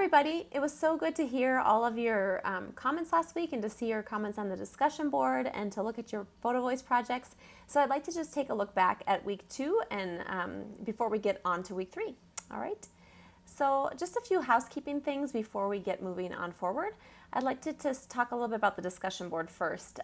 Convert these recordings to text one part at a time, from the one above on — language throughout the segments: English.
everybody. It was so good to hear all of your comments last week and to see your comments on the discussion board and to look at your photo voice projects. So I'd like to just take a look back at week 2 and before we get on to week 3. All right. So just a few housekeeping things before we get moving on forward. I'd like to just talk a little bit about the discussion board first.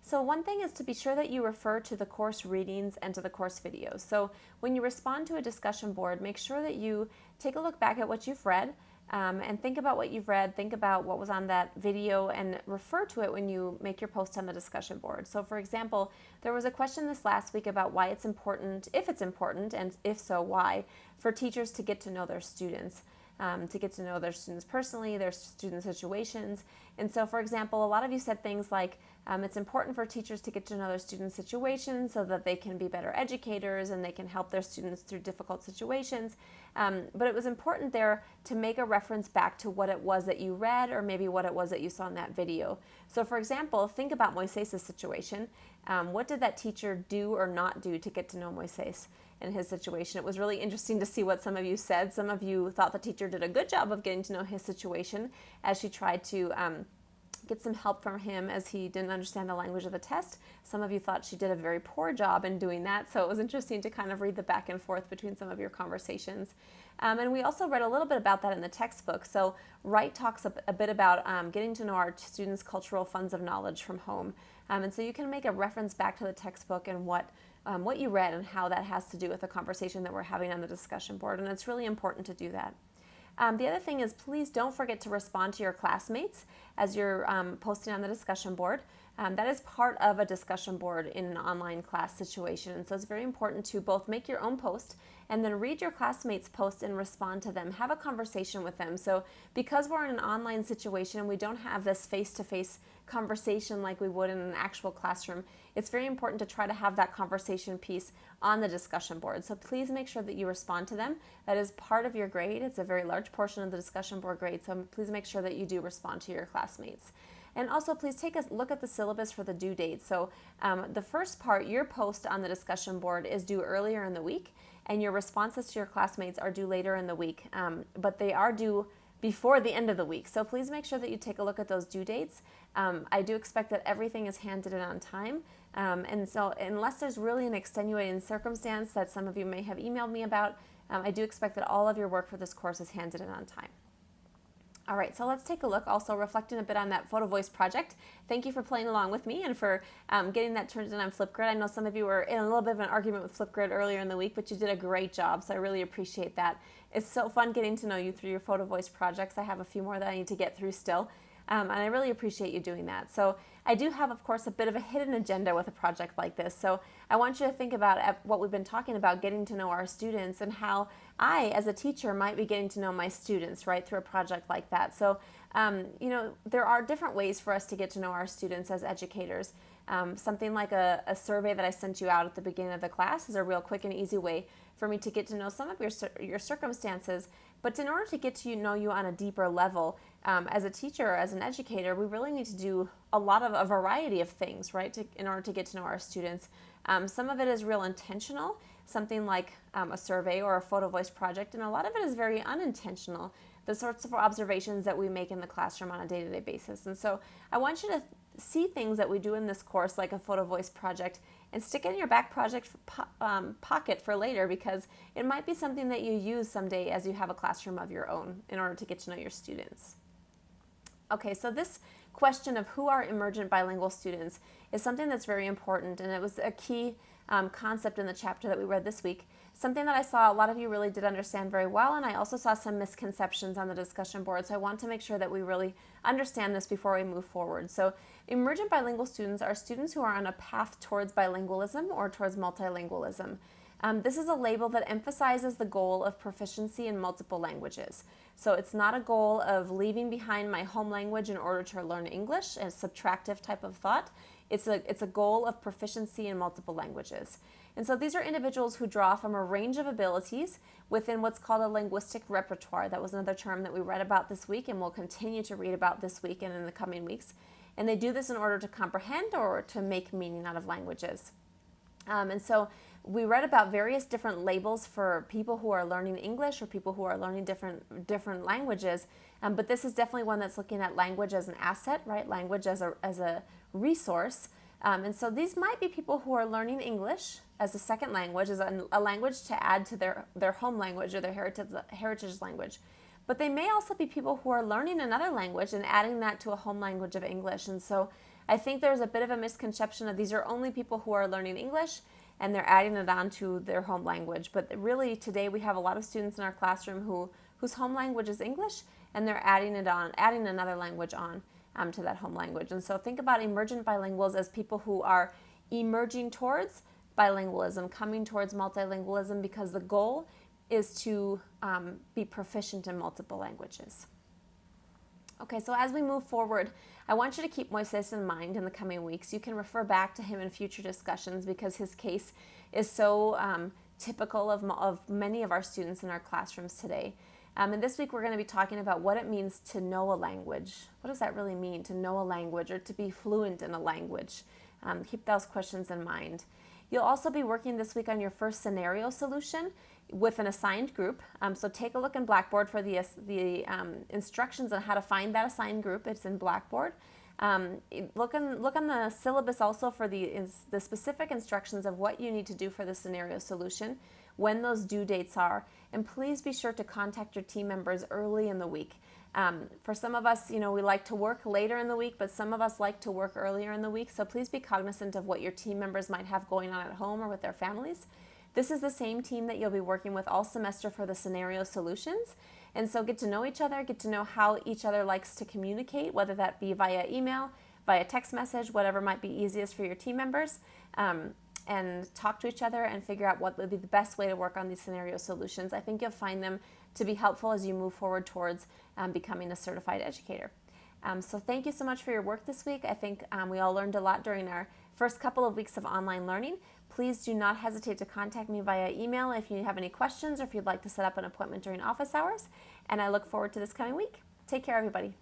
So one thing is to be sure that you refer to the course readings and to the course videos. So when you respond to a discussion board, make sure that you take a look back at what you've read and think about what you've read, think about what was on that video and refer to it when you make your post on the discussion board. So for example, there was a question this last week about why it's important, if it's important, and if so, why, for teachers to get to know their students. To get to know their students personally, their student situations. And so, for example, a lot of you said things like, it's important for teachers to get to know their students' situations so that they can be better educators and they can help their students through difficult situations. But it was important there to make a reference back to what it was that you read or maybe what it was that you saw in that video. So, for example, think about Moises' situation. What did that teacher do or not do to get to know Moises in his situation? It was really interesting to see what some of you said. Some of you thought the teacher did a good job of getting to know his situation as she tried to get some help from him as he didn't understand the language of the test. Some of you thought she did a very poor job in doing that, so it was interesting to kind of read the back and forth between some of your conversations. And we also read a little bit about that in the textbook. So Wright talks a bit about getting to know our students' cultural funds of knowledge from home. And so you can make a reference back to the textbook and what you read and how that has to do with the conversation that we're having on the discussion board, and it's really important to do that. The other thing is, please don't forget to respond to your classmates as you're posting on the discussion board. That is part of a discussion board in an online class situation, and so it's very important to both make your own post and then read your classmates' post and respond to them. Have a conversation with them. So because we're in an online situation and we don't have this face-to-face conversation like we would in an actual classroom, it's very important to try to have that conversation piece on the discussion board. So please make sure that you respond to them. That is part of your grade. It's a very large portion of the discussion board grade, so please make sure that you do respond to your classmates. And also, please take a look at the syllabus for the due date. So the first part, your post on the discussion board is due earlier in the week, and your responses to your classmates are due later in the week, but they are due before the end of the week. So please make sure that you take a look at those due dates. I do expect that everything is handed in on time. And so unless there's really an extenuating circumstance that some of you may have emailed me about, I do expect that all of your work for this course is handed in on time. All right, so let's take a look, also reflecting a bit on that photo voice project. Thank you for playing along with me and for getting that turned in on Flipgrid. I know some of you were in a little bit of an argument with Flipgrid earlier in the week, but you did a great job, so I really appreciate that. It's so fun getting to know you through your photo voice projects. I have a few more that I need to get through still, and I really appreciate you doing that. So I do have, of course, a bit of a hidden agenda with a project like this. So I want you to think about what we've been talking about, getting to know our students, and how I, as a teacher, might be getting to know my students, right, through a project like that. So, there are different ways for us to get to know our students as educators. Something like a survey that I sent you out at the beginning of the class is a real quick and easy way for me to get to know some of your circumstances. But in order to get to know you on a deeper level, as a teacher, as an educator, we really need to do a variety of things, right, in order to get to know our students. Some of it is real intentional, something like a survey or a photo voice project, and a lot of it is very unintentional, the sorts of observations that we make in the classroom on a day-to-day basis. And so I want you to see things that we do in this course, like a photo voice project, and stick it in your back project pocket for later, because it might be something that you use someday as you have a classroom of your own in order to get to know your students. Okay, so this question of who are emergent bilingual students is something that's very important, and it was a key concept in the chapter that we read this week, something that I saw a lot of you really did understand very well, and I also saw some misconceptions on the discussion board, so I want to make sure that we really understand this before we move forward. So emergent bilingual students are students who are on a path towards bilingualism or towards multilingualism. This is a label that emphasizes the goal of proficiency in multiple languages. So it's not a goal of leaving behind my home language in order to learn English, a subtractive type of thought. It's a goal of proficiency in multiple languages. And so these are individuals who draw from a range of abilities within what's called a linguistic repertoire. That was another term that we read about this week and will continue to read about this week and in the coming weeks. And they do this in order to comprehend or to make meaning out of languages. And so we read about various different labels for people who are learning English or people who are learning different languages, but this is definitely one that's looking at language as an asset, right? Language as a resource. And so these might be people who are learning English as a second language, as a language to add to their home language or their heritage language. But they may also be people who are learning another language and adding that to a home language of English. And so I think there's a bit of a misconception of these are only people who are learning English and they're adding it on to their home language. But really today we have a lot of students in our classroom whose home language is English, and they're adding another language on to that home language. And so think about emergent bilinguals as people who are emerging towards bilingualism, coming towards multilingualism, because the goal is to be proficient in multiple languages. Okay, so as we move forward, I want you to keep Moises in mind in the coming weeks. You can refer back to him in future discussions because his case is so typical of many of our students in our classrooms today. And this week we're going to be talking about what it means to know a language. What does that really mean, to know a language or to be fluent in a language? Keep those questions in mind. You'll also be working this week on your first scenario solution with an assigned group. So take a look in Blackboard for the instructions on how to find that assigned group. It's in Blackboard. Look on the syllabus also for the specific instructions of what you need to do for the scenario solution, when those due dates are, and please be sure to contact your team members early in the week. For some of us, we like to work later in the week, but some of us like to work earlier in the week, so please be cognizant of what your team members might have going on at home or with their families. This is the same team that you'll be working with all semester for the scenario solutions, and so get to know each other, get to know how each other likes to communicate, whether that be via email, via text message, whatever might be easiest for your team members, and talk to each other and figure out what would be the best way to work on these scenario solutions. I think you'll find them to be helpful as you move forward towards becoming a certified educator. So thank you so much for your work this week. I think we all learned a lot during our first couple of weeks of online learning. Please do not hesitate to contact me via email if you have any questions or if you'd like to set up an appointment during office hours. And I look forward to this coming week. Take care, everybody.